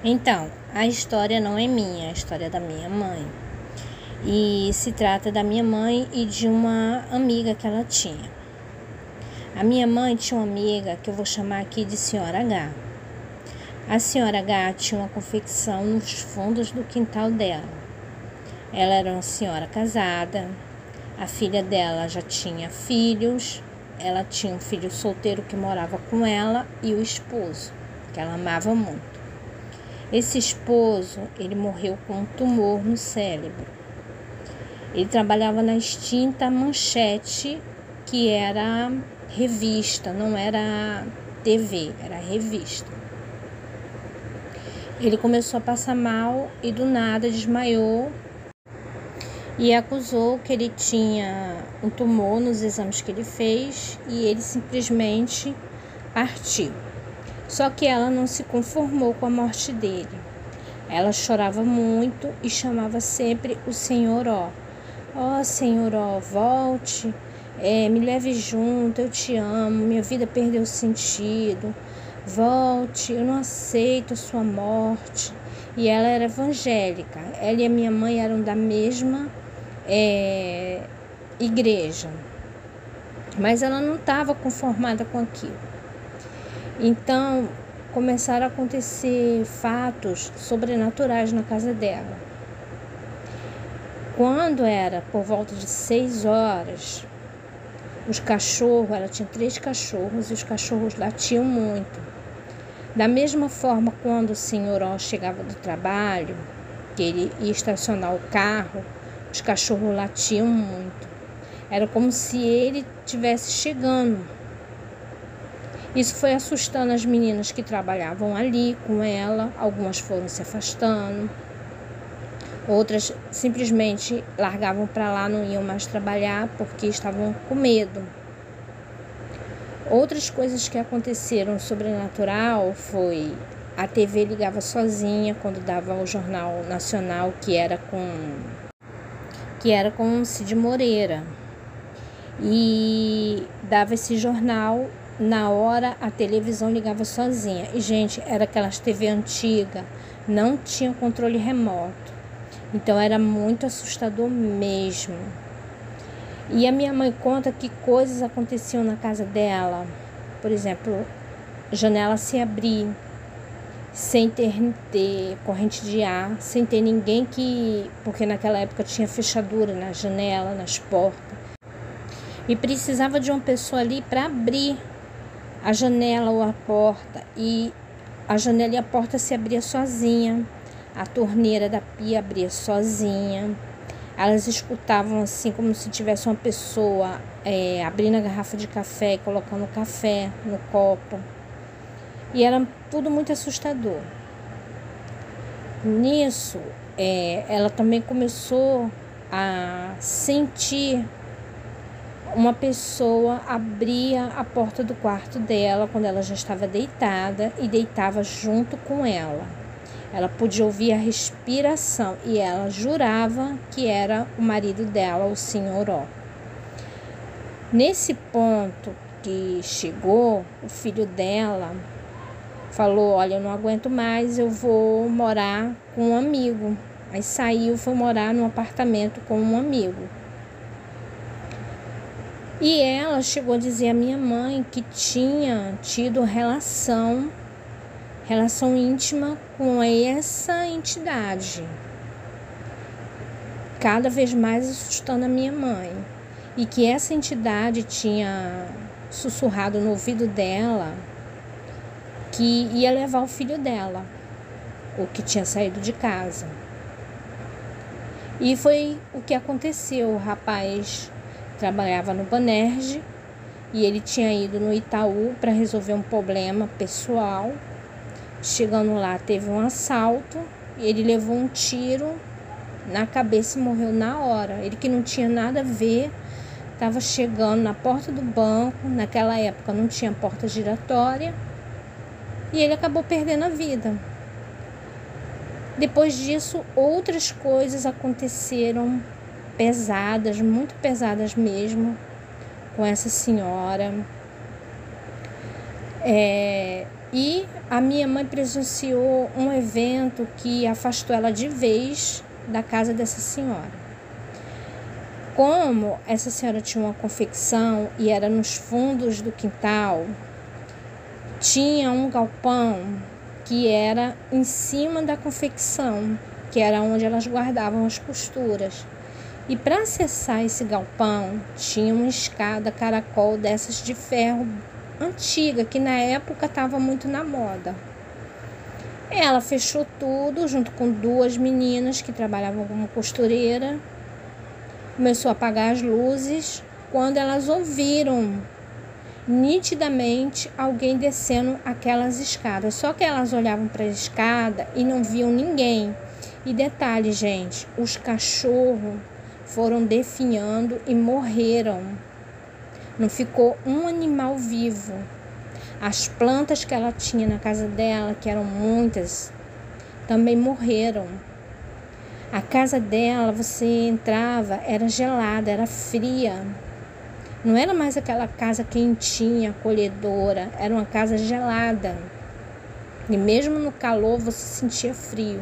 Então, a história não é minha, a história é da minha mãe. E se trata da minha mãe e de uma amiga que ela tinha. A minha mãe tinha uma amiga que eu vou chamar aqui de Senhora H. A Senhora H tinha uma confecção nos fundos do quintal dela. Ela era uma senhora casada, a filha dela já tinha filhos, ela tinha um filho solteiro que morava com ela e o esposo, que ela amava muito. Esse esposo, ele morreu com um tumor no cérebro. Ele trabalhava na extinta Manchete, que era revista, não era TV, era revista. Ele começou a passar mal e do nada desmaiou e acusou que ele tinha um tumor nos exames que ele fez e ele simplesmente partiu. Só que ela não se conformou com a morte dele. Ela chorava muito e chamava sempre o Senhor Ó. Ó, Senhor Ó, volte, me leve junto, eu te amo, minha vida perdeu sentido. Volte, eu não aceito a sua morte. E ela era evangélica. Ela e a minha mãe eram da mesma igreja. Mas ela não estava conformada com aquilo. Então, começaram a acontecer fatos sobrenaturais na casa dela. Quando era por volta de 6 horas, os cachorros, ela tinha 3 cachorros e os cachorros latiam muito. Da mesma forma, quando o senhor Ó chegava do trabalho, que ele ia estacionar o carro, os cachorros latiam muito. Era como se ele estivesse chegando. Isso foi assustando as meninas que trabalhavam ali com ela. Algumas foram se afastando. Outras simplesmente largavam para lá, não iam mais trabalhar porque estavam com medo. Outras coisas que aconteceram sobrenatural foi a TV ligava sozinha quando dava o Jornal Nacional, que era com Cid Moreira. E dava esse jornal, na hora a televisão ligava sozinha. E, gente, era aquelas TV antigas, não tinha controle remoto. Então era muito assustador mesmo. E a minha mãe conta que coisas aconteciam na casa dela. Por exemplo, janela se abrir sem ter corrente de ar, sem ter ninguém porque naquela época tinha fechadura na janela, nas portas. E precisava de uma pessoa ali para abrir a janela ou a porta. E a janela e a porta se abria sozinha. A torneira da pia abria sozinha. Elas escutavam assim como se tivesse uma pessoa abrindo a garrafa de café e colocando café no copo. E era tudo muito assustador. Nisso, ela também começou a sentir uma pessoa abria a porta do quarto dela quando ela já estava deitada e deitava junto com ela. Ela podia ouvir a respiração e ela jurava que era o marido dela, o senhor Ó. Nesse ponto que chegou, o filho dela falou: olha, eu não aguento mais, eu vou morar com um amigo. Aí saiu, foi morar num apartamento com um amigo. E ela chegou a dizer à minha mãe que tinha tido relação íntima com essa entidade, cada vez mais assustando a minha mãe, e que essa entidade tinha sussurrado no ouvido dela que ia levar o filho dela, o que tinha saído de casa. E foi o que aconteceu. O rapaz trabalhava no Banerje e ele tinha ido no Itaú para resolver um problema pessoal. Chegando lá, teve um assalto, ele levou um tiro na cabeça e morreu na hora. Ele, que não tinha nada a ver, estava chegando na porta do banco, naquela época não tinha porta giratória, e ele acabou perdendo a vida. Depois disso, outras coisas aconteceram pesadas, muito pesadas mesmo, com essa senhora. E a minha mãe presenciou um evento que afastou ela de vez da casa dessa senhora. Como essa senhora tinha uma confecção e era nos fundos do quintal, tinha um galpão que era em cima da confecção, que era onde elas guardavam as costuras. E para acessar esse galpão, tinha uma escada caracol dessas de ferro antiga, que na época estava muito na moda. Ela fechou tudo junto com 2 meninas que trabalhavam como costureira. Começou a apagar as luzes quando elas ouviram nitidamente alguém descendo aquelas escadas. Só que elas olhavam para a escada e não viam ninguém. E detalhe, gente, os cachorros foram definhando e morreram. Não ficou um animal vivo. As plantas que ela tinha na casa dela, que eram muitas, também morreram. A casa dela, você entrava, era gelada, era fria. Não era mais aquela casa quentinha, acolhedora. Era uma casa gelada. E mesmo no calor, você sentia frio.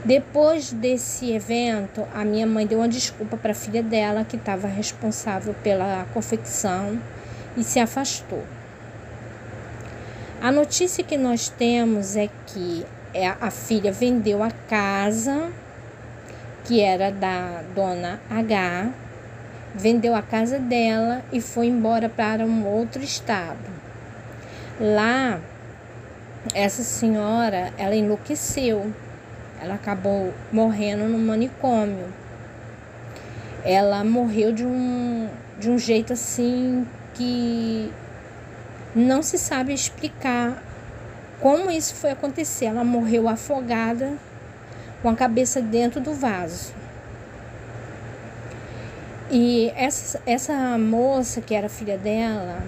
Depois desse evento, a minha mãe deu uma desculpa para a filha dela, que estava responsável pela confecção, e se afastou. A notícia que nós temos é que a filha vendeu a casa, que era da dona H, vendeu a casa dela e foi embora para um outro estado. Lá, essa senhora, ela enlouqueceu. Ela acabou morrendo no manicômio. Ela morreu de um jeito assim que não se sabe explicar como isso foi acontecer. Ela morreu afogada com a cabeça dentro do vaso. E essa moça, que era filha dela,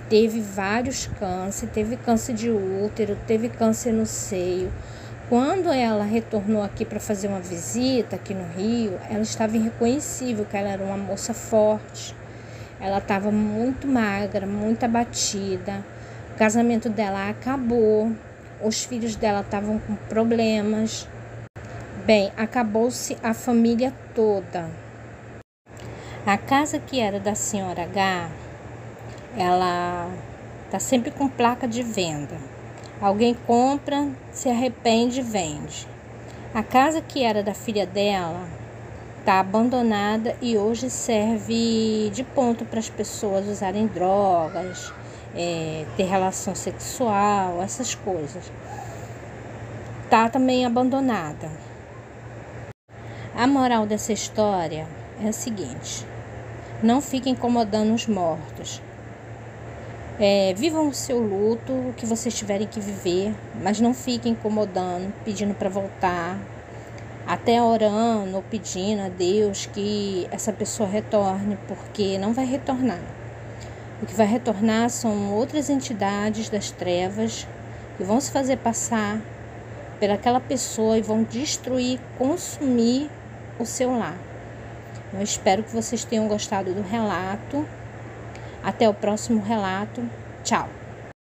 teve vários cânceres, teve câncer de útero, teve câncer no seio. Quando ela retornou aqui para fazer uma visita aqui no Rio, ela estava irreconhecível, que ela era uma moça forte. Ela estava muito magra, muito abatida. O casamento dela acabou. Os filhos dela estavam com problemas. Bem, acabou-se a família toda. A casa que era da senhora H, ela está sempre com placa de venda. Alguém compra, se arrepende e vende. A casa que era da filha dela está abandonada e hoje serve de ponto para as pessoas usarem drogas, ter relação sexual, essas coisas. Está também abandonada. A moral dessa história é a seguinte: não fiquem incomodando os mortos. Vivam o seu luto, o que vocês tiverem que viver, mas não fiquem incomodando, pedindo para voltar, até orando ou pedindo a Deus que essa pessoa retorne, porque não vai retornar. O que vai retornar são outras entidades das trevas que vão se fazer passar pelaquela pessoa e vão destruir, consumir o seu lar. Eu espero que vocês tenham gostado do relato. Até o próximo relato. Tchau!